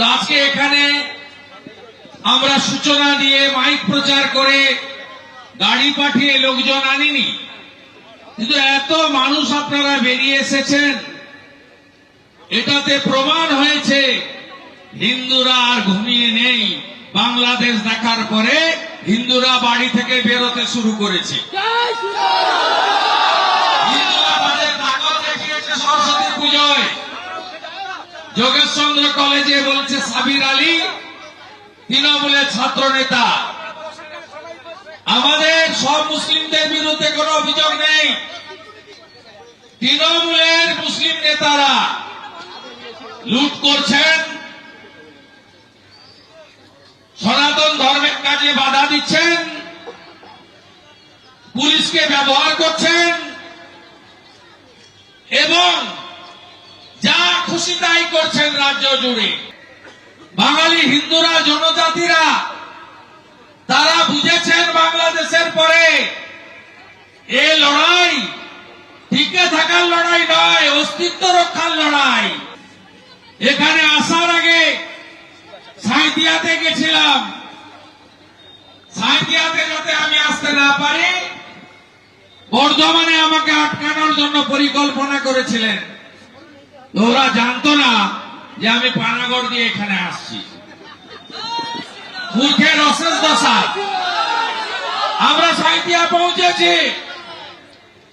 আজকে এখানে আমরা সূচনা দিয়ে মাইক প্রচার করে গাড়ি পাঠিয়ে লোকজন আনিনি, কিন্তু এত মানুষ আপনারা বেরিয়ে এসেছেন, এটাতে প্রমাণ হয়েছে হিন্দুরা আর ঘুমিয়ে নেই। বাংলাদেশ দেখার পরে হিন্দুরা বাড়ি থেকে বেরোতে শুরু করেছে। হিন্দুরা তাদের তাকত দেখিয়েছে সরস্বতী পুজোয়। যোগেশচন্দ্র কলেজে বলছে সাবির আলী তৃণমূলের ছাত্র নেতা। আমাদের সব মুসলিমদের বিরুদ্ধে কোনো অভিযোগ নেই, তৃণমূলের মুসলিম নেতারা লুট করছেন, সনাতন ধর্মের কাজে বাধা দিচ্ছেন, পুলিশকে ব্যবহার করছেন এবং যা খুশি তাই করছেন রাজ্য জুড়ে। বাঙালি হিন্দুরা, জনজাতিরা তারা বুঝেছেন বাংলাদেশের পরে এ লড়াই টিকে থাকার লড়াই নয়, অস্তিত্ব রক্ষার লড়াই। এখানে আসার আগে সাঁইথিয়াতে গেছিলাম। সাঁইথিয়াতে যাতে আমি আসতে না পারি বর্ধমানে আমাকে আটকানোর জন্য পরিকল্পনা করেছিলেন। ওরা জানতো না যে আমি পানাগড় দিয়ে এখানে আসছি। মূর্খের অশেষ দশা। আমরা সাঁইথিয়া পৌঁছেছি,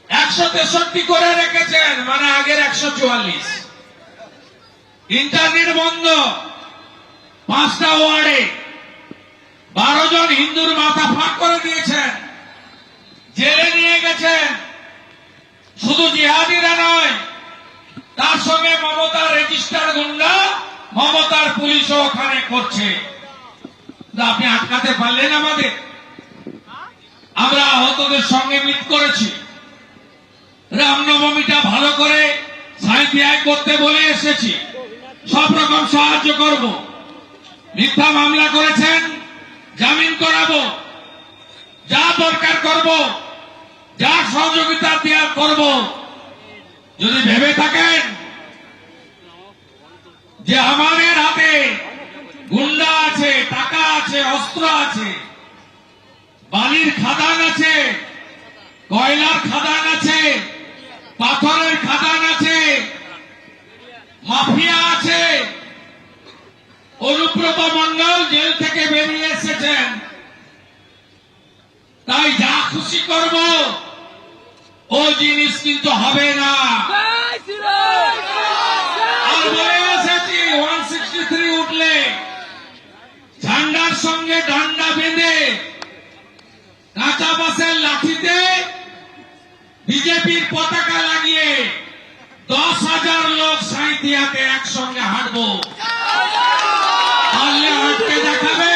163 করে রেখেছেন, মানে আগের 144। ইন্টারনেট বন্ধ, 5টা ওয়ার্ডে 12 জন হিন্দুর মাথা ফাঁক করে দিয়েছেন, জেলে নিয়ে গেছেন। শুধু জিহাদিরা নয়, তার সঙ্গে মমতার রেজিস্টার গুন্ডা, মমতার পুলিশও ওখানে করছে। আপনি আটকাতে পারলেন আমাদের? আমরা আহতদের সঙ্গে মিট করেছি, রামনবমীটা ভালো করে সাঁইথিয়ায় করতে বলে এসেছি, সব রকম সাহায্য করব। মিথ্যা মামলা করেছেন, জামিন করাবো, যা দরকার করব, যা সহযোগিতা দেওয়ার করব। যদি ভেবে থাকেন যে আমাদের হাতে গুন্ডা আছে, টাকা আছে, অস্ত্র আছে, বালির খাদান আছে, কয়লার খাদান আছে, পাথরের খাদান আছে, মাফিয়া আছে, অনুব্রত মণ্ডল জেল থেকে বেরিয়ে এসেছেন, তাই যা খুশি করব ও জিনিস কিন্তু হবে না। আর বলে এসেছি 163 উঠলে ঝান্ডার সঙ্গে ডান্ডা বেঁধে কাঁচা বাঁশের লাঠিতে বিজেপির পতাকা লাগিয়ে 10,000 লোক সাঁইথিয়াতে একসঙ্গে হাঁটবো। পারলে হাঁটতে দেখাবে।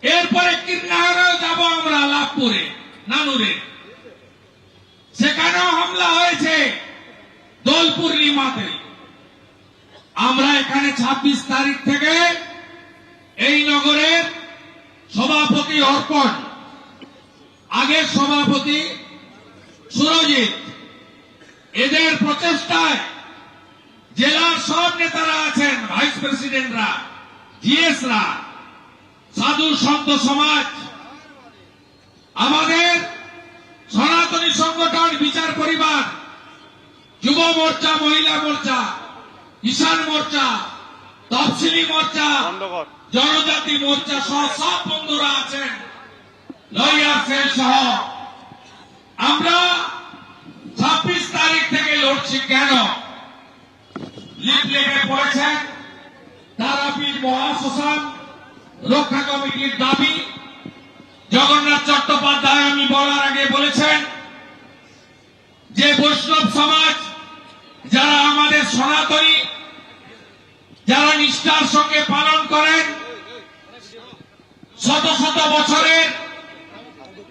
এরপরে কীর্ণাহারেও যাব আমরা, লাভপুরে, নানুরে, সেখানেও হামলা হয়েছে দোল পূর্ণিমাতে। আমরা এখানে 26 তারিখ থেকে এই নগরের সভাপতি অর্পণ, আগের সভাপতি সুরজিৎ, এদের প্রচেষ্টায় জেলার সব নেতারা আছেন, ভাইস প্রেসিডেন্টরা, জিএসরা, সাধু সন্ত সমাজ, আমাদের সনাতনী সংগঠন বিচার পরিবার, যুব মোর্চা, মহিলা মোর্চা, কিষাণ মোর্চা, তফসিলি মোর্চা, জনজাতি মোর্চা সহ সব বন্ধুরা আছেন, লয়ার সেল সহ। আমরা 26 তারিখ থেকে লড়ছি। কেন? লিফলেটে পড়েছেন তারাপীঠ মহাশ্মশান রক্ষা কমিটির দাবি। জগন্নাথ চট্টোপাধ্যায় আমি বলার আগে বলেছেন যে বৈষ্ণব সমাজ, যারা আমাদের সনাতনী, যারা নিষ্ঠার সঙ্গে পালন করেন, শত শত বছরের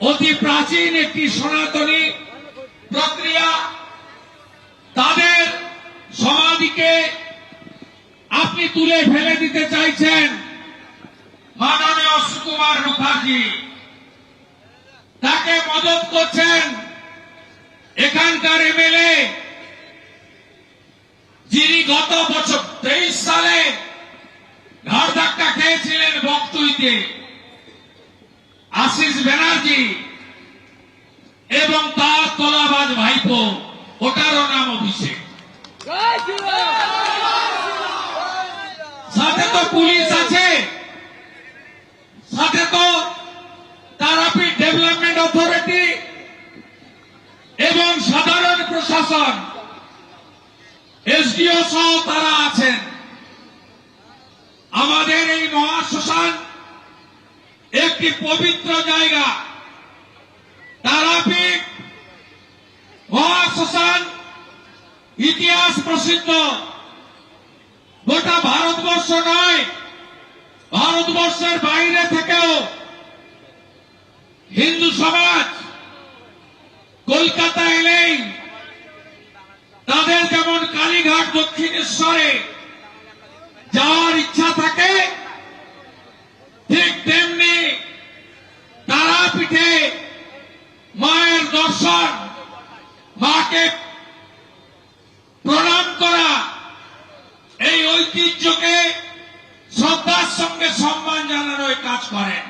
অতি প্রাচীন একটি সনাতনী প্রক্রিয়া, তাদের সমাধিকে আপনি তুলে ফেলে দিতে চাইছেন। মাননীয় সুকুমার মুখার্জি তাকে মদত করছেন এখানকার এমএলএ, যিনি গত বছর 23 সালে যে আশিস ব্যানার্জি এবং তার তলাবাজ ভাইপো, ওটারও নাম অভিষেক। সাথে তো পুলিশ আছে, সাথে তো তারাপীঠ ডেভেলপমেন্ট অথরিটি এবং সাধারণ প্রশাসন, এসডিও সহ তারা আছেন। আমাদের এই মহাশ্মশান একটি পবিত্র জায়গা। তারাপীঠ মহাশ্মশান ইতিহাস প্রসিদ্ধ। গোটা ভারতবর্ষ নয়, ভারতবর্ষের বাইরে থেকেও হিন্দু সমাজ কলকাতা এলেই তাদের যেমন কালীঘাট দক্ষিণেশ্বরে যাওয়ার ইচ্ছা থাকে, ঠিক তেমনি তারাপীঠে মায়ের দর্শন, মাকে প্রণাম করা, এই ঐতিহ্যকে শ্রদ্ধার সঙ্গে সম্মান জানানোর কাজ করেন।